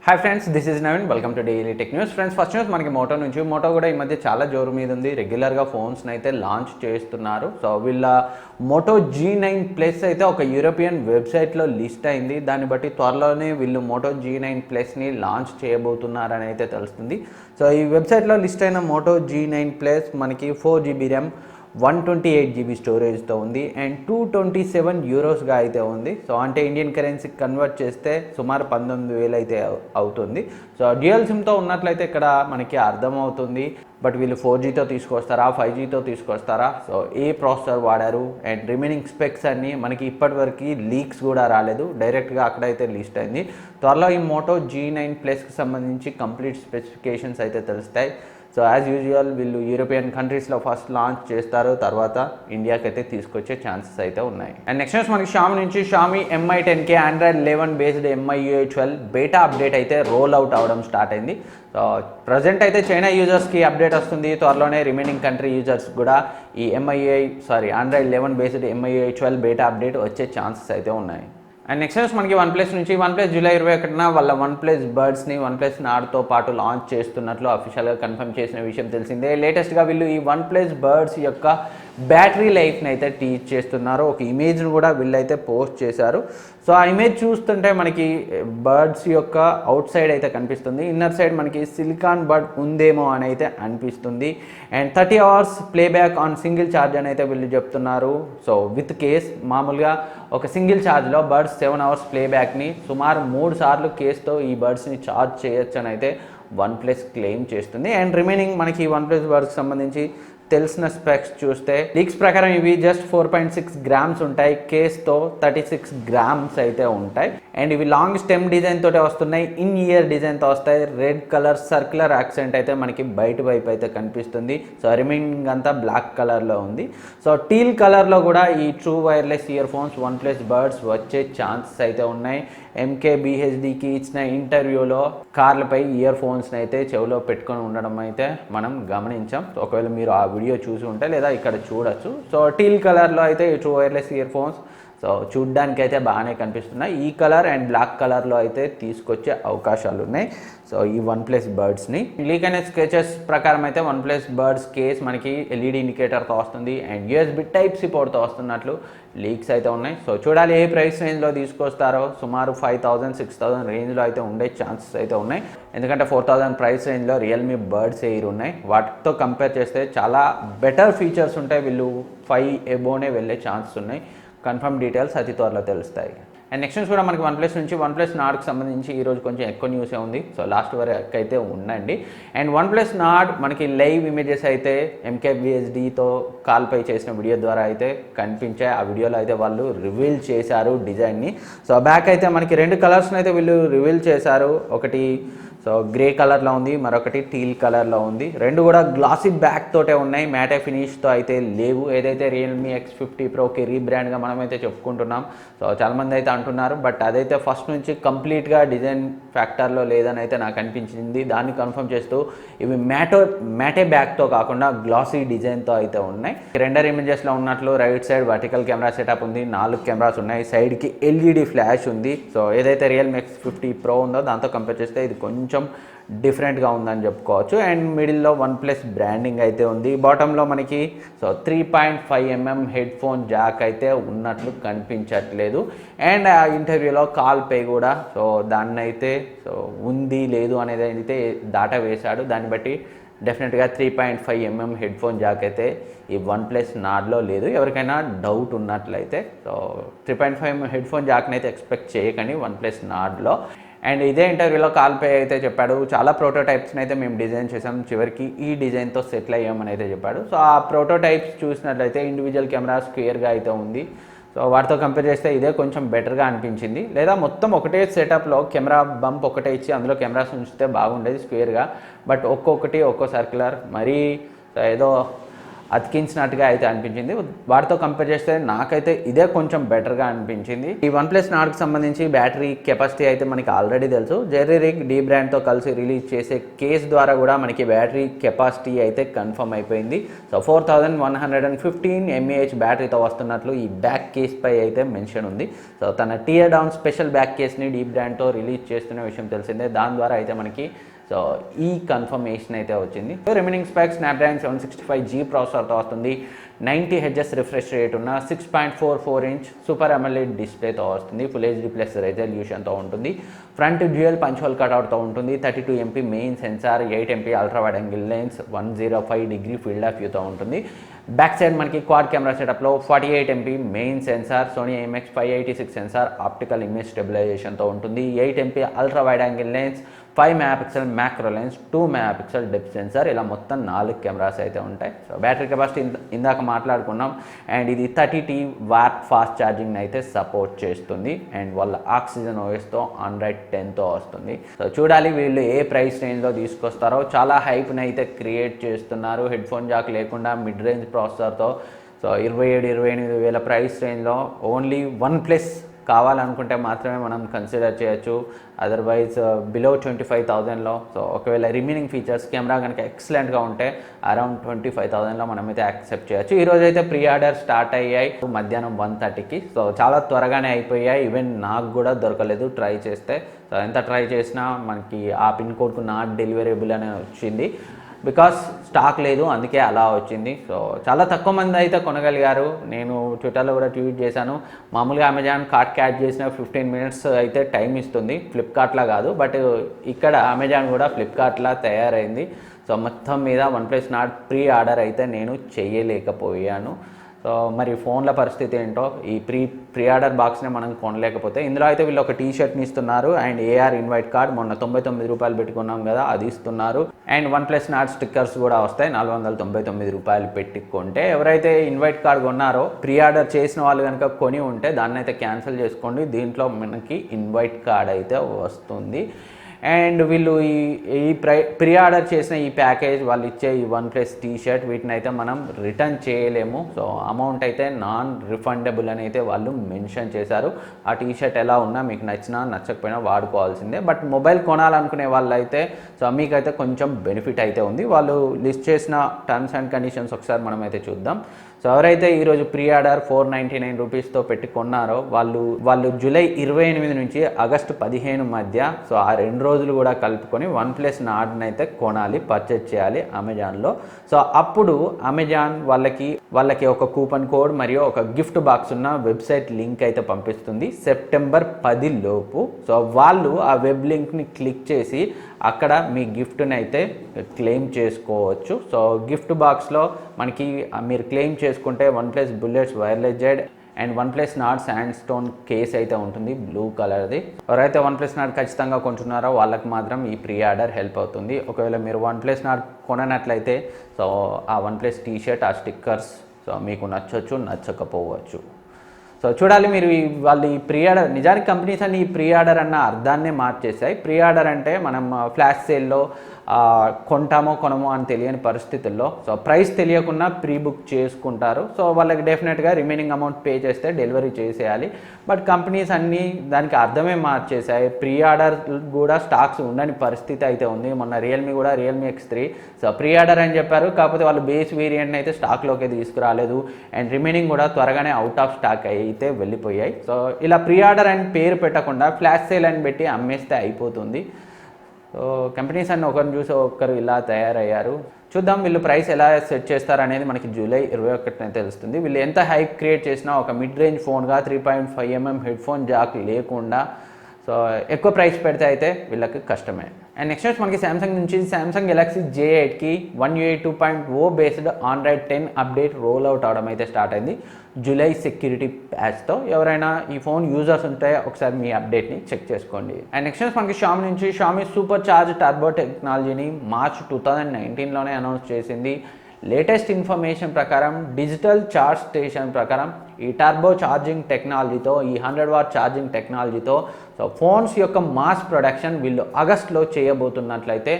Hi friends, this is Naveen. Welcome to daily tech news. Friends, first news మనకి Moto నుంచి. Moto కూడా ఈ మధ్య చాలా జోరు మీద ఉంది. రెగ్యులర్గా ఫోన్స్ని అయితే లాంచ్ చేస్తున్నారు. సో వీళ్ళ మోటో G9 Plus అయితే ఒక యూరోపియన్ వెబ్సైట్లో లిస్ట్ అయింది. దాన్ని బట్టి త్వరలోనే వీళ్ళు మోటో G9 Plusని లాంచ్ చేయబోతున్నారని అయితే తెలుస్తుంది. సో ఈ వెబ్సైట్లో లిస్ట్ అయిన మోటో G9 Plus మనకి 4GB ర్యామ్, 128GB స్టోరేజ్తో ఉంది అండ్ €227 అయితే ఉంది. సో అంటే ఇండియన్ కరెన్సీకి కన్వర్ట్ చేస్తే సుమారు 19,000 అయితే అవుతుంది. సో డ్యూయల్ సిమ్తో ఉన్నట్లయితే ఇక్కడ మనకి అర్థమవుతుంది. బట్ వీళ్ళు 4Gతో తీసుకొస్తారా, 5Gతో తీసుకొస్తారా, సో ఏ ప్రాసెసర్ వాడారు అండ్ రిమైనింగ్ స్పెక్స్ అన్నీ మనకి ఇప్పటివరకు లీక్స్ కూడా రాలేదు. డైరెక్ట్గా అక్కడైతే లిస్ట్ అయింది. త్వరలో ఈ మోటో G9 Plusకి సంబంధించి కంప్లీట్ స్పెసిఫికేషన్స్ అయితే తెలుస్తాయి. సో యాజ్ యూజువల్ వీళ్ళు యూరోపియన్ కంట్రీస్లో ఫస్ట్ లాంచ్ చేస్తారు, తర్వాత ఇండియాకి అయితే తీసుకొచ్చే ఛాన్సెస్ అయితే ఉన్నాయి. అండ్ నెక్స్ట్ న్యూస్ మనకి Xiaomi నుంచి. Xiaomi Mi 10K Android 11 based MIUI 12 బేటా అప్డేట్ అయితే రోల్ అవుట్ అవడం స్టార్ట్ అయింది. సో ప్రజెంట్ అయితే చైనా యూజర్స్కి అప్డేట్ వస్తుంది. త్వరలోనే రిమైనింగ్ కంట్రీ యూజర్స్ కూడా ఈ Android 11 బేస్డ్ MIUI 12 బేటా అప్డేట్ వచ్చే ఛాన్సెస్ అయితే ఉన్నాయి. అండ్ నెక్స్ట్ న్యూస్ మనకి OnePlus నుంచి. OnePlus జూలై 21న వాళ్ళ OnePlus బర్డ్స్ని OnePlus నాడ్తో పాటు లాంచ్ చేస్తున్నట్లు అఫీషియల్గా కన్ఫర్మ్ చేసిన విషయం తెలిసిందే. లేటెస్ట్గా వీళ్ళు ఈ OnePlus బర్డ్స్ యొక్క బ్యాటరీ లైఫ్ని అయితే టీచ్ చేస్తున్నారు. ఒక ఇమేజ్ను కూడా వీళ్ళైతే పోస్ట్ చేశారు. సో ఆ ఇమేజ్ చూస్తుంటే మనకి బర్డ్స్ యొక్క అవుట్ సైడ్ అయితే కనిపిస్తుంది. ఇన్నర్ సైడ్ మనకి సిలికాన్ బర్డ్ ఉందేమో అని అయితే అనిపిస్తుంది. And 30 hours playback on single charge అని అయితే వీళ్ళు చెప్తున్నారు. సో విత్ కేస్ మామూలుగా ఒక సింగిల్ ఛార్జ్లో బర్డ్స్ 7 hours ప్లేబ్యాక్ని సుమారు 3 సార్లు కేస్తో ఈ బర్డ్స్ని ఛార్జ్ చేయొచ్చు అని అయితే OnePlus క్లెయిమ్ చేస్తుంది. అండ్ రిమైనింగ్ మనకి OnePlus బర్డ్స్కి సంబంధించి తెలిసిన స్పెక్స్ చూస్తే లీక్స్ ప్రకారం ఇవి జస్ట్ 4.6 grams ఉంటాయి. కేస్తో 36 grams అయితే ఉంటాయి. అండ్ ఇవి లాంగ్ స్టెమ్ డిజైన్ తోటే వస్తున్నాయి. ఇన్ ఇయర్ డిజైన్తో వస్తాయి. రెడ్ కలర్ సర్క్యులర్ యాక్సెంట్ అయితే మనకి బయట వైపు అయితే కనిపిస్తుంది. సో రిమైనింగ్ అంతా బ్లాక్ కలర్లో ఉంది. సో టీల్ కలర్లో కూడా ఈ true wireless ear phones OnePlus birds వచ్చే ఛాన్సెస్ అయితే ఉన్నాయి. MKBHDకి ఇచ్చిన ఇంటర్వ్యూలో కార్లపై ఇయర్ ఫోన్స్ని అయితే చెవిలో పెట్టుకొని ఉండడం అయితే మనం గమనించాం. ఒకవేళ మీరు ఆ వీడియో చూసి ఉంటే లేదా ఇక్కడ చూడొచ్చు. సో టీల్ కలర్లో అయితే ఈ true wireless ear phones so చూడ్డానికి అయితే బాగానే కనిపిస్తున్నాయి. ఈ కలర్ అండ్ బ్లాక్ కలర్లో అయితే తీసుకొచ్చే అవకాశాలు ఉన్నాయి. సో ఈ OnePlus బర్డ్స్ని లీక్ అనే స్కెచెస్ ప్రకారం అయితే OnePlus బర్డ్స్ కేస్ మనకి LED ఇండికేటర్తో వస్తుంది అండ్ USB Type-C పోర్ట్తో వస్తున్నట్లు లీక్స్ అయితే ఉన్నాయి. సో చూడాలి ఏ ప్రైస్ రేంజ్లో తీసుకొస్తారో. సుమారు 5,000-6,000 రేంజ్లో అయితే ఉండే ఛాన్సెస్ అయితే ఉన్నాయి. ఎందుకంటే 4,000 ప్రైస్ రేంజ్లో రియల్మీ బర్డ్స్ ఎయిర్ ఉన్నాయి. వాటితో కంపేర్ చేస్తే చాలా బెటర్ ఫీచర్స్ ఉంటాయి. వీళ్ళు 5 above వెళ్ళే ఛాన్సెస్ ఉన్నాయి. కన్ఫర్మ్ డీటెయిల్స్ అతి త్వరలో తెలుస్తాయి. అండ్ నెక్స్ట్ న్యూస్ కూడా మనకి OnePlus నుంచి. OnePlus నాడ్కి సంబంధించి ఈరోజు కొంచెం ఎక్కువ న్యూసే ఉంది. సో లాస్ట్ వరకు అయితే ఉండండి. అండ్ OnePlus నాడ్ మనకి లైవ్ ఇమేజెస్ అయితే MKBHDతో కాల్పై చేసిన వీడియో ద్వారా అయితే కనిపించాయి. ఆ వీడియోలో అయితే వాళ్ళు రివీల్ చేశారు డిజైన్ని. సో బ్యాక్ అయితే మనకి 2 కలర్స్ని అయితే వీళ్ళు రివీల్ చేశారు. ఒకటి సో గ్రే కలర్లో ఉంది, మరొకటి టీల్ కలర్లో ఉంది. రెండు కూడా గ్లాసీ బ్యాక్ తోటే ఉన్నాయి. మ్యాటే ఫినిష్తో అయితే లేవు. ఏదైతే రియల్మీ X50 Proకి రీబ్రాండ్గా మనమైతే చెప్పుకుంటున్నాం. సో చాలామంది అయితే అంటున్నారు. బట్ అదైతే ఫస్ట్ నుంచి కంప్లీట్గా డిజైన్ ఫ్యాక్టర్లో లేదని అయితే నాకు అనిపించింది. దాన్ని కన్ఫర్మ్ చేస్తూ ఇవి మ్యాటే బ్యాక్తో కాకుండా గ్లాసీ డిజైన్తో అయితే ఉన్నాయి. రెండర్ ఇమేజెస్లో ఉన్నట్లు right side vertical camera setup ఉంది. 4 కెమెరాస్ ఉన్నాయి. సైడ్కి LED ఫ్లాష్ ఉంది. సో ఏదైతే రియల్మీ X50 Pro ఉందో దాంతో కంపేర్ చేస్తే ఇది కొంచెం డిఫరెంట్గా ఉందని చెప్పుకోవచ్చు. అండ్ మిడిల్లో OnePlus బ్రాండింగ్ అయితే ఉంది. బాటంలో మనకి so 3.5mm headphone Jack అయితే ఉన్నట్లు కనిపించట్లేదు. అండ్ ఆ ఇంటర్వ్యూలో కాల్ పే కూడా సో దాన్ని అయితే సో ఉంది లేదు అనేది అయితే దాటా వేశాడు. దాన్ని బట్టి డెఫినెట్గా 3.5mm హెడ్ ఫోన్ జాక్ అయితే ఈ OnePlus నాడ్లో లేదు. ఎవరికైనా డౌట్ ఉన్నట్లయితే సో 3.5mm హెడ్ ఫోన్ జాక్ని అయితే ఎక్స్పెక్ట్ చేయకండి OnePlus నాడ్లో. అండ్ ఇదే ఇంటర్వ్యూలో కాల్పే అయితే చెప్పాడు, చాలా ప్రోటోటైప్స్ని అయితే మేము డిజైన్ చేసాం, చివరికి ఈ డిజైన్తో సెటిల్ అయ్యామని అయితే చెప్పాడు. సో ఆ ప్రోటోటైప్స్ చూసినట్లయితే ఇండివిజువల్ కెమెరాస్ క్లియర్గా అయితే ఉంది. సో వాటితో కంపేర్ చేస్తే ఇదే కొంచెం బెటర్గా అనిపించింది. లేదా మొత్తం ఒకటే సెటప్లో కెమెరా బంప్ ఒకటే ఇచ్చి అందులో కెమెరాస్ ఉంచితే బాగుండేది స్క్వేర్గా. బట్ ఒక్కొక్కటి ఒక్కో సర్క్యులర్ మరీ ఏదో అతికించినట్టుగా అయితే అనిపించింది. వాటితో కంపేర్ చేస్తే నాకైతే ఇదే కొంచెం బెటర్గా అనిపించింది. ఈ OnePlus Nordకి సంబంధించి బ్యాటరీ కెపాసిటీ అయితే మనకి ఆల్రెడీ తెలుసు. జెర్రీ రిగ్ డీ బ్రాండ్తో కలిసి రిలీజ్ చేసే కేస్ ద్వారా కూడా మనకి బ్యాటరీ కెపాసిటీ అయితే కన్ఫర్మ్ అయిపోయింది. సో 4115 mAh బ్యాటరీతో వస్తున్నట్లు ఈ బ్యాక్ కేస్ పై అయితే మెన్షన్ ఉంది. సో తన టియర్ డౌన్ స్పెషల్ బ్యాక్ కేస్ని డీ బ్రాండ్తో రిలీజ్ చేస్తున్న విషయం తెలిసిందే. దాని ద్వారా అయితే మనకి సో ఈ కన్ఫర్మేషన్ అయితే వచ్చింది. రిమైనింగ్ స్పెక్స్ స్నాప్డ్రాగన్ 765G ప్రాసెసర్తో వస్తుంది. 90 Hz రిఫ్రెష్ రేట్ ఉన్న 6.44 ఇంచ్ సూపర్ AMOLED డిస్ప్లేతో వస్తుంది. ఫుల్ HD ప్లస్ రెజల్యూషన్తో ఉంటుంది. ఫ్రంట్ డ్యూయల్ పంచ్ హోల్ కట్అవుట్తో ఉంటుంది. 32 MP main sensor, 8 MP ultra wide angle lens, 105 degree field of వ్యూతో ఉంటుంది. బ్యాక్ సైడ్ మనకి క్వాడ్ కెమెరా సెటప్లో 48 MP main sensor, Sony IMX586 sensor, optical image స్టెబిలైజేషన్తో ఉంటుంది. 8 MP ultra wide angle lens, 5 MP macro lens, 2 MP depth sensor, ఇలా మొత్తం 4 cameras అయితే ఉంటాయి. సో బ్యాటరీ కెపాసిటీ ఇందాక మాట్లాడుకున్నాం. అండ్ ఇది 30T వాట్ ఫాస్ట్ ఛార్జింగ్ అయితే సపోర్ట్ చేస్తుంది. అండ్ వాళ్ళ ఆక్సిజన్ ఓఎస్తో Android 10తో వస్తుంది. సో చూడాలి వీళ్ళు ఏ ప్రైస్ రేంజ్లో తీసుకొస్తారో. చాలా హైప్ని అయితే క్రియేట్ చేస్తున్నారు. హెడ్ ఫోన్ జాక్ లేకుండా మిడ్ రేంజ్ ప్రాసెసర్తో. సో 27-28 వేల ప్రైస్ రేంజ్లో ఓన్లీ OnePlus కావాలనుకుంటే మాత్రమే మనం కన్సిడర్ చేయొచ్చు. అదర్వైజ్ బిలో 25,000లో సో ఒకవేళ రిమైనింగ్ ఫీచర్స్ కెమెరా కనుక ఎక్సలెంట్గా ఉంటే అరౌండ్ 25,000లో మనమైతే యాక్సెప్ట్ చేయొచ్చు. ఈరోజు అయితే ప్రీ ఆర్డర్ స్టార్ట్ అయ్యాయి మధ్యాహ్నం 1:30కి. సో చాలా త్వరగానే అయిపోయాయి. ఈవెన్ నాకు కూడా దొరకలేదు ట్రై చేస్తే. సో ఎంత ట్రై చేసినా మనకి ఆ పిన్ కోడ్కు నాట్ డెలివరబుల్ అనే వచ్చింది. బికాస్ స్టాక్ లేదు, అందుకే అలా వచ్చింది. సో చాలా తక్కువ మంది అయితే కొనగలిగారు. నేను ట్విట్టర్లో కూడా ట్వీట్ చేశాను. మామూలుగా అమెజాన్ కార్ట్ క్యాచ్ చేసిన 15 మినిట్స్ అయితే టైం ఇస్తుంది, ఫ్లిప్కార్ట్లా కాదు. బట్ ఇక్కడ అమెజాన్ కూడా ఫ్లిప్కార్ట్లా తయారైంది. సో మొత్తం మీద OnePlus Nord ప్రీ ఆర్డర్ అయితే నేను చేయలేకపోయాను. సో మరి ఫోన్ల పరిస్థితి ఏంటో, ఈ ప్రీ ఆర్డర్ బాక్స్ని మనం కొనలేకపోతే. ఇందులో అయితే వీళ్ళు ఒక టీషర్ట్ని ఇస్తున్నారు. అండ్ AR ఇన్వైట్ కార్డ్ మొన్న 99 రూపాయలు పెట్టుకున్నాం కదా, అది ఇస్తున్నారు. అండ్ OnePlus Nord స్టిక్కర్స్ కూడా వస్తాయి 499 రూపాయలు పెట్టుకుంటే. ఎవరైతే ఇన్వైట్ కార్డ్ కొన్నారో ప్రీ ఆర్డర్ చేసిన వాళ్ళు కనుక కొని ఉంటే దాన్ని అయితే క్యాన్సిల్ చేసుకోండి. దీంట్లో మనకి ఇన్వైట్ కార్డ్ అయితే వస్తుంది. అండ్ వీళ్ళు ఈ ప్రీ ఆర్డర్ చేసిన ఈ ప్యాకేజ్ వాళ్ళు ఇచ్చే ఈ OnePlus టీషర్ట్ వీటిని అయితే మనం రిటర్న్ చేయలేము. సో అమౌంట్ అయితే నాన్ రిఫండబుల్ అని అయితే వాళ్ళు మెన్షన్ చేశారు. ఆ టీషర్ట్ ఎలా ఉన్నా మీకు నచ్చినా నచ్చకపోయినా వాడుకోవాల్సిందే. బట్ మొబైల్ కొనాలనుకునే వాళ్ళు అయితే సో మీకైతే కొంచెం బెనిఫిట్ అయితే ఉంది. వాళ్ళు లిస్ట్ చేసిన టర్మ్స్ అండ్ కండిషన్స్ ఒకసారి మనం అయితే చూద్దాం. సో ఎవరైతే ఈరోజు ప్రీ ఆర్డర్ 499 రూపీస్తో పెట్టి కొన్నారో వాళ్ళు జూలై 28 నుంచి ఆగస్టు 15 మధ్య సో ఆ 2 రోజులు కూడా కలుపుకొని OnePlus Nordని అయితే కొనాలి, పర్చేజ్ చేయాలి అమెజాన్లో. సో అప్పుడు అమెజాన్ వాళ్ళకి ఒక కూపన్ కోడ్ మరియు ఒక గిఫ్ట్ బాక్స్ ఉన్న వెబ్సైట్ లింక్ అయితే పంపిస్తుంది సెప్టెంబర్ 10 లోపు. సో వాళ్ళు ఆ వెబ్ లింక్ని క్లిక్ చేసి అక్కడ మీ గిఫ్ట్ని అయితే క్లెయిమ్ చేసుకోవచ్చు. సో గిఫ్ట్ బాక్స్లో మనకి మీరు క్లెయిమ్ చేసుకుంటే OnePlus bullets wireless Z and OnePlus Nord sand stone case అయితే ఉంటుంది బ్లూ కలర్ది. ఎవరైతే OnePlus Nord ఖచ్చితంగా కొంటున్నారో వాళ్ళకి మాత్రం ఈ ప్రీ ఆర్డర్ హెల్ప్ అవుతుంది. ఒకవేళ మీరు OnePlus Nord కొననట్లయితే సో ఆ OnePlus టీషర్ట్, ఆ స్టిక్కర్స్ సో మీకు నచ్చవచ్చు, నచ్చకపోవచ్చు. సో చూడాలి మీరు వాళ్ళు ఈ ప్రీ ఆర్డర్, నిజానికి కంపెనీస్ అన్ని ఈ ప్రీ ఆర్డర్ అన్న అర్థాన్నే మార్చేసాయి. ప్రీ ఆర్డర్ అంటే మనం ఫ్లాష్ సేల్లో కొంటామో కొనమో అని తెలియని పరిస్థితుల్లో సో ప్రైస్ తెలియకుండా ప్రీ బుక్ చేసుకుంటారు. సో వాళ్ళకి డెఫినెట్గా రిమైనింగ్ అమౌంట్ పే చేస్తే డెలివరీ చేసేయాలి. బట్ కంపెనీస్ అన్నీ దానికి అర్థమే మార్చేసాయి. ప్రీ ఆర్డర్ కూడా స్టాక్స్ ఉండని పరిస్థితి అయితే ఉంది. మొన్న Realme X3 so pre order అని చెప్పారు, కాకపోతే వాళ్ళు బేస్ వేరియంట్ని అయితే స్టాక్లోకి తీసుకురాలేదు. అండ్ రిమైనింగ్ కూడా త్వరగానే అవుట్ ఆఫ్ స్టాక్ అయితే వెళ్ళిపోయాయి. సో ఇలా ప్రీ ఆర్డర్ అని పేరు పెట్టకుండా ఫ్లాష్ సేల్ అని పెట్టి అమ్మేస్తే అయిపోతుంది. సో కంపెనీస్ అన్ని ఒకరిని చూసి ఒకరు ఇలా తయారయ్యారు. చూద్దాం వీళ్ళు ప్రైస్ ఎలా సెట్ చేస్తారనేది మనకి జూలై 21న తెలుస్తుంది. వీళ్ళు ఎంత హైప్ క్రియేట్ చేసినా ఒక మిడ్ రేంజ్ ఫోన్గా 3.5mm హెడ్ ఫోన్ జాక్ లేకుండా సో ఎక్కువ ప్రైస్ పెడితే అయితే వీళ్ళకి కష్టమే. అండ్ నెక్స్ట్ మనకి సామ్సంగ్ నుంచి సామ్సంగ్ గెలాక్సీ J8కి 1UI 2.0 based Android 10 update roll out అవడం అయితే స్టార్ట్ అయింది జూలై సెక్యూరిటీ ప్యాచ్తో. ఎవరైనా ఈ ఫోన్ యూజర్స్ ఉంటే ఒకసారి మీ అప్డేట్ని చెక్ చేసుకోండి. అండ్ నెక్స్ట్ మనకి Xiaomi నుంచి Xiaomi సూపర్ చార్జ్ టర్బో టెక్నాలజీని మార్చ్ 2019లోనే అనౌన్స్ చేసింది. లేటెస్ట్ ఇన్ఫర్మేషన్ ప్రకారం డిజిటల్ చార్జ్ స్టేషన్ ప్రకారం ఈ టర్బో ఛార్జింగ్ టెక్నాలజీతో, ఈ 100 వాట్ ఛార్జింగ్ టెక్నాలజీతో సో ఫోన్స్ యొక్క మాస్ ప్రొడక్షన్ వీళ్ళు ఆగస్ట్లో చేయబోతున్నట్లయితే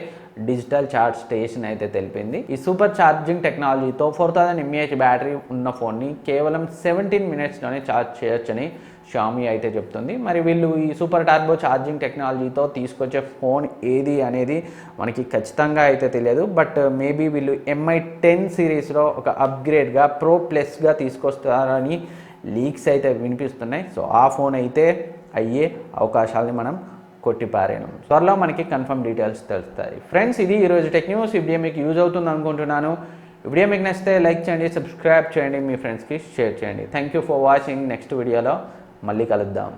డిజిటల్ ఛార్జ్ స్టేషన్ అయితే తెలిపింది. ఈ సూపర్ ఛార్జింగ్ టెక్నాలజీతో 4000 mAh బ్యాటరీ ఉన్న ఫోన్ని కేవలం 17 minutesలోనే ఛార్జ్ చేయొచ్చని Xiaomi అయితే చెప్తుంది. మరి వీళ్ళు ఈ సూపర్ టర్బో ఛార్జింగ్ టెక్నాలజీతో తీసుకొచ్చే ఫోన్ ఏది అనేది మనకి ఖచ్చితంగా అయితే తెలియదు. బట్ మేబీ వీళ్ళు MI10 సిరీస్లో ఒక అప్గ్రేడ్గా ప్రో ప్లస్గా తీసుకొస్తారని లీక్స్ అయితే వినిపిస్తున్నాయి. సో ఆ ఫోన్ అయితే అయ్యే అవకాశాలని మనం కొట్టిపారేను. త్వరలో మనకి కన్ఫర్మ్ డీటెయిల్స్ తెలుస్తాయి. ఫ్రెండ్స్, ఇది ఈరోజు టెక్ న్యూస్. ఈ వీడియో మీకు యూజ్ అవుతుంది అనుకుంటున్నాను. ఈ వీడియో మీకు నచ్చితే లైక్ చేయండి, సబ్స్క్రైబ్ చేయండి, మీ ఫ్రెండ్స్కి షేర్ చేయండి. Thank you for watching. Next వీడియోలో మళ్ళీ కలుద్దాం.